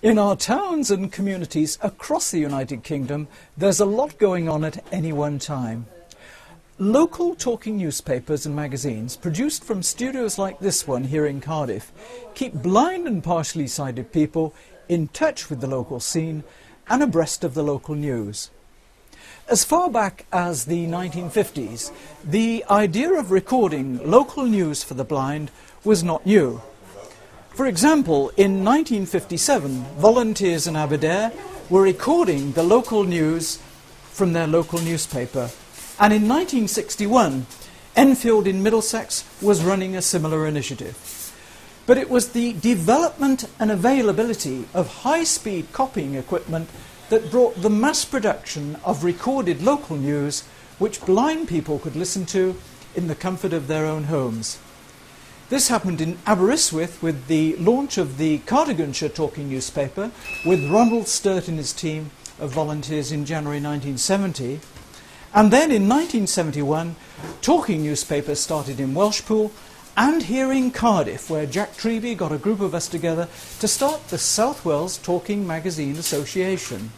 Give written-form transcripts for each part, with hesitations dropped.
In our towns and communities across the United Kingdom, there's a lot going on at any one time. Local talking newspapers and magazines, produced from studios like this one here in Cardiff, keep blind and partially sighted people in touch with the local scene and abreast of the local news. As far back as the 1950s, the idea of recording local news for the blind was not new. For example, in 1957, volunteers in Aberdare were recording the local news from their local newspaper. And in 1961, Enfield in Middlesex was running a similar initiative. But it was the development and availability of high-speed copying equipment that brought the mass production of recorded local news which blind people could listen to in the comfort of their own homes. This happened in Aberystwyth with the launch of the Cardiganshire talking newspaper with Ronald Sturt and his team of volunteers in January 1970. And then in 1971, talking newspapers started in Welshpool and here in Cardiff, where Jack Treby got a group of us together to start the South Wales Talking Magazine Association.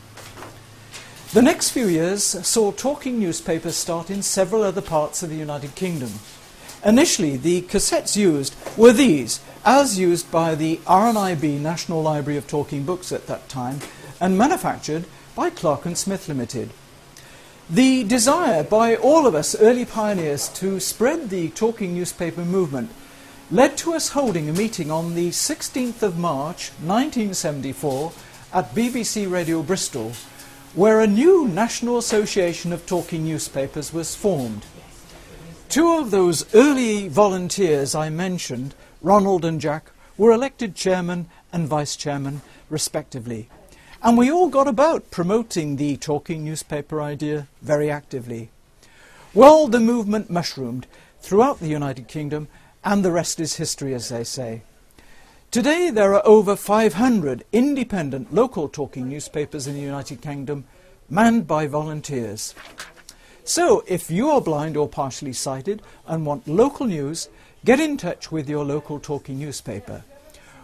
The next few years saw talking newspapers start in several other parts of the United Kingdom. Initially, the cassettes used were these, as used by the RNIB National Library of Talking Books at that time, and manufactured by Clark & Smith Limited. The desire by all of us early pioneers to spread the talking newspaper movement led to us holding a meeting on the 16th of March 1974 at BBC Radio Bristol, where a new National Association of Talking Newspapers was formed. Two of those early volunteers I mentioned, Ronald and Jack, were elected chairman and vice chairman respectively. And we all got about promoting the talking newspaper idea very actively. Well, the movement mushroomed throughout the United Kingdom, and the rest is history, as they say. Today there are over 500 independent local talking newspapers in the United Kingdom, manned by volunteers. So, if you are blind or partially sighted and want local news, get in touch with your local talking newspaper.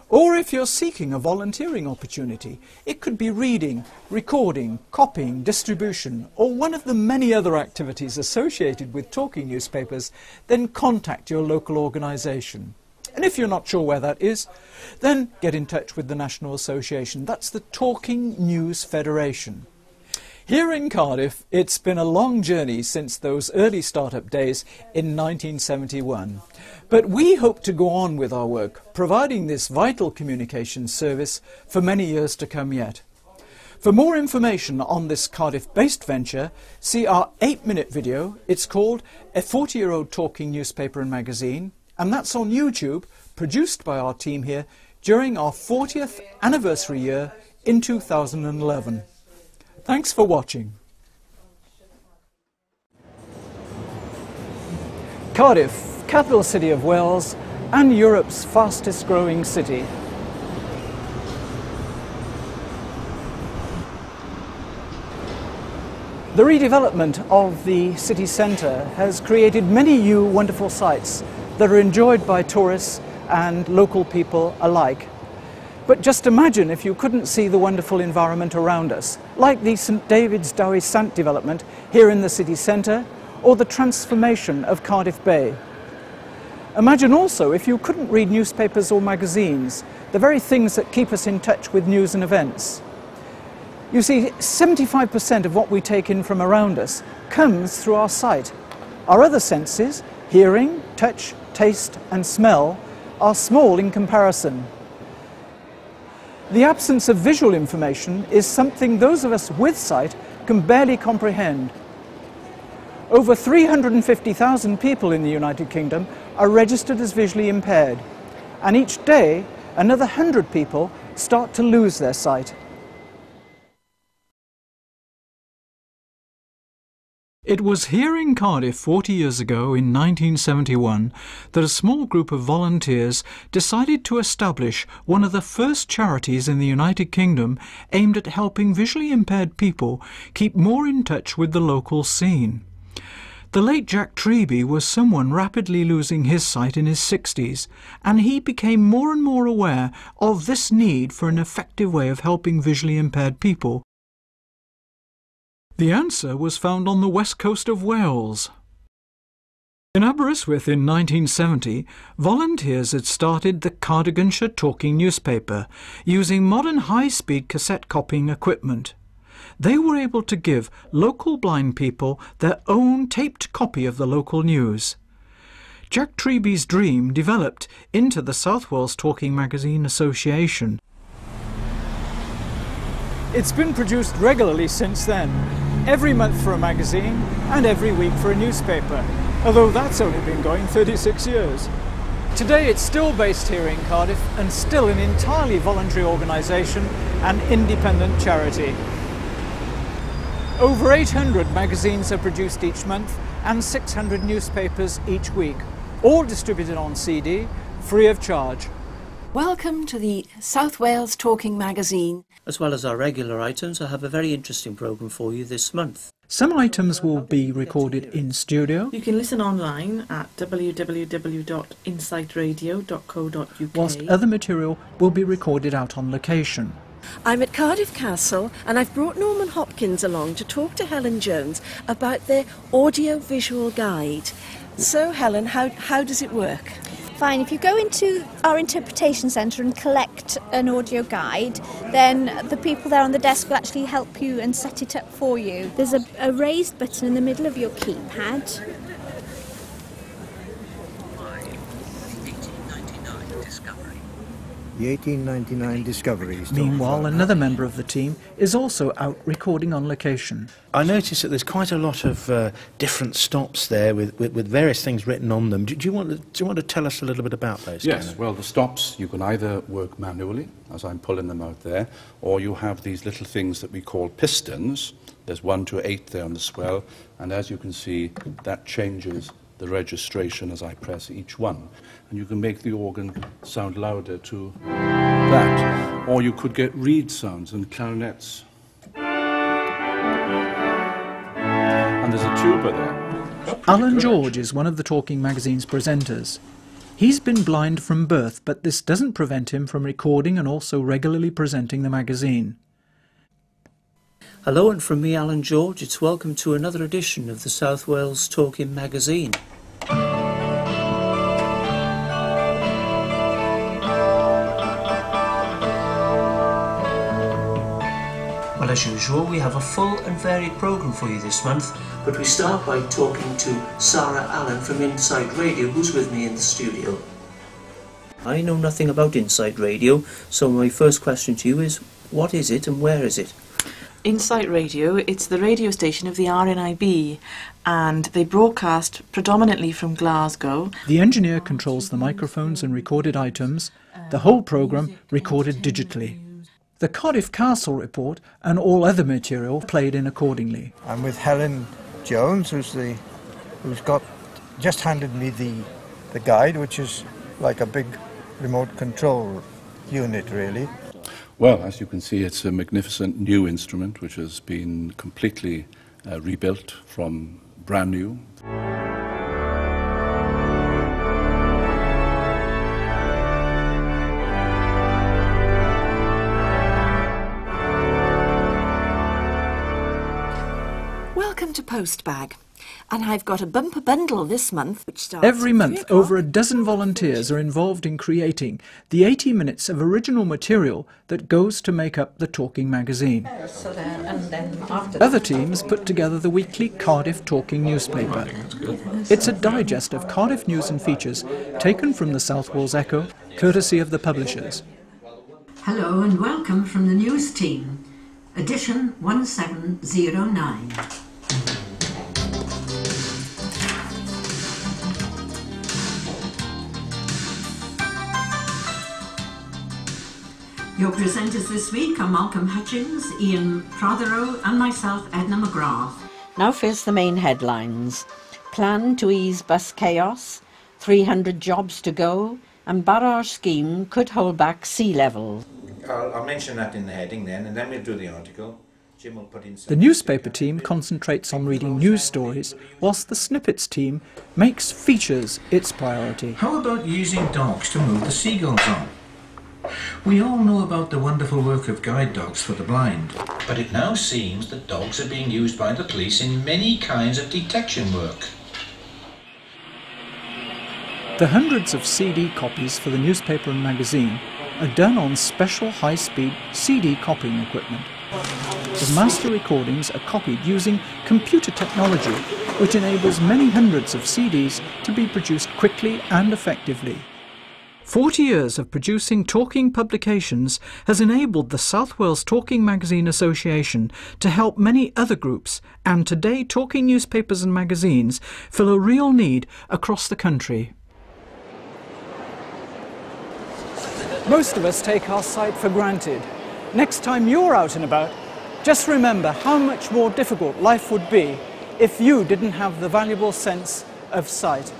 Or if you're seeking a volunteering opportunity, it could be reading, recording, copying, distribution, or one of the many other activities associated with talking newspapers, then contact your local organisation. And if you're not sure where that is, then get in touch with the National Association. That's the Talking News Federation. Here in Cardiff, it's been a long journey since those early start-up days in 1971. But we hope to go on with our work, providing this vital communications service for many years to come yet. For more information on this Cardiff-based venture, see our 8-minute video. It's called A 40-Year-Old Talking Newspaper and Magazine, and that's on YouTube, produced by our team here during our 40th anniversary year in 2011. Thanks for watching. Cardiff, capital city of Wales and Europe's fastest growing city. The redevelopment of the city centre has created many new wonderful sights that are enjoyed by tourists and local people alike. But just imagine if you couldn't see the wonderful environment around us, like the St David's Dowie Sant development here in the city centre, or the transformation of Cardiff Bay. Imagine also if you couldn't read newspapers or magazines, the very things that keep us in touch with news and events. You see, 75% of what we take in from around us comes through our sight. Our other senses, hearing, touch, taste and smell, are small in comparison. The absence of visual information is something those of us with sight can barely comprehend. Over 350,000 people in the United Kingdom are registered as visually impaired, and each day another 100 people start to lose their sight. It was here in Cardiff 40 years ago, in 1971, that a small group of volunteers decided to establish one of the first charities in the United Kingdom aimed at helping visually impaired people keep more in touch with the local scene. The late Jack Treby was someone rapidly losing his sight in his 60s, and he became more and more aware of this need for an effective way of helping visually impaired people. The answer was found on the west coast of Wales. In Aberystwyth in 1970, volunteers had started the Cardiganshire Talking newspaper using modern high-speed cassette copying equipment. They were able to give local blind people their own taped copy of the local news. Jack Treby's dream developed into the South Wales Talking Magazine Association. It's been produced regularly since then, every month for a magazine and every week for a newspaper, although that's only been going 36 years. Today it's still based here in Cardiff and still an entirely voluntary organisation and independent charity. Over 800 magazines are produced each month and 600 newspapers each week, all distributed on CD, free of charge. Welcome to the South Wales Talking Magazine. As well as our regular items, I have a very interesting programme for you this month. Some items will be recorded in studio. You can listen online at www.insightradio.co.uk, whilst other material will be recorded out on location. I'm at Cardiff Castle and I've brought Norman Hopkins along to talk to Helen Jones about their audio-visual guide. So Helen, how does it work? Fine, if you go into our interpretation centre and collect an audio guide, then the people there on the desk will actually help you and set it up for you. There's a raised button in the middle of your keypad. The 1899 discoveries. Meanwhile, another member of the team is also out recording on location. I noticed that there's quite a lot of different stops there with various things written on them. Do you want to tell us a little bit about those? Yes, Kenneth? well, the stops, you can either work manually, as I'm pulling them out there, or you have these little things that we call pistons. There's 1 to 8 there on the swell, and as you can see, that changes the registration as I press each one. And you can make the organ sound louder to that. Or you could get reed sounds and clarinets. And there's a tuba there. Alan George is one of the Talking Magazine's presenters. He's been blind from birth, but this doesn't prevent him from recording and also regularly presenting the magazine. Hello, and from me, Alan George, it's welcome to another edition of the South Wales Talking Magazine. Well, as usual, we have a full and varied programme for you this month, but we start by talking to Sarah Allen from Insight Radio, who's with me in the studio. I know nothing about Insight Radio, so my first question to you is, what is it and where is it? Insight Radio, it's the radio station of the RNIB, and they broadcast predominantly from Glasgow. The engineer controls the microphones and recorded items, the whole programme recorded digitally. The Cardiff Castle report and all other material played in accordingly. I'm with Helen Jones, who's just handed me the guide, which is like a big remote control unit, really. Well, as you can see, it's a magnificent new instrument which has been completely rebuilt from brand new. Welcome to Postbag. And I've got a bumper bundle this month, which starts Every month, over a dozen volunteers are involved in creating the 80 minutes of original material that goes to make up the Talking Magazine. Other teams put together the weekly Cardiff Talking newspaper. It's a digest of Cardiff news and features taken from the South Wales Echo, courtesy of the publishers. Hello and welcome from the news team, edition 1709. Your presenters this week are Malcolm Hutchins, Ian Prothero and myself, Edna McGrath. Now first the main headlines. Plan to ease bus chaos, 300 jobs to go, and barrage scheme could hold back sea level. I'll mention that in the heading then, and then we'll do the article. The newspaper team concentrates on reading news stories, whilst the snippets team makes features its priority. How about using dogs to move the seagulls on? We all know about the wonderful work of guide dogs for the blind, but it now seems that dogs are being used by the police in many kinds of detection work. The hundreds of CD copies for the newspaper and magazine are done on special high-speed CD copying equipment. The master recordings are copied using computer technology, which enables many hundreds of CDs to be produced quickly and effectively. 40 years of producing talking publications has enabled the South Wales Talking Magazine Association to help many other groups, and today talking newspapers and magazines fill a real need across the country. Most of us take our sight for granted. Next time you're out and about, just remember how much more difficult life would be if you didn't have the valuable sense of sight.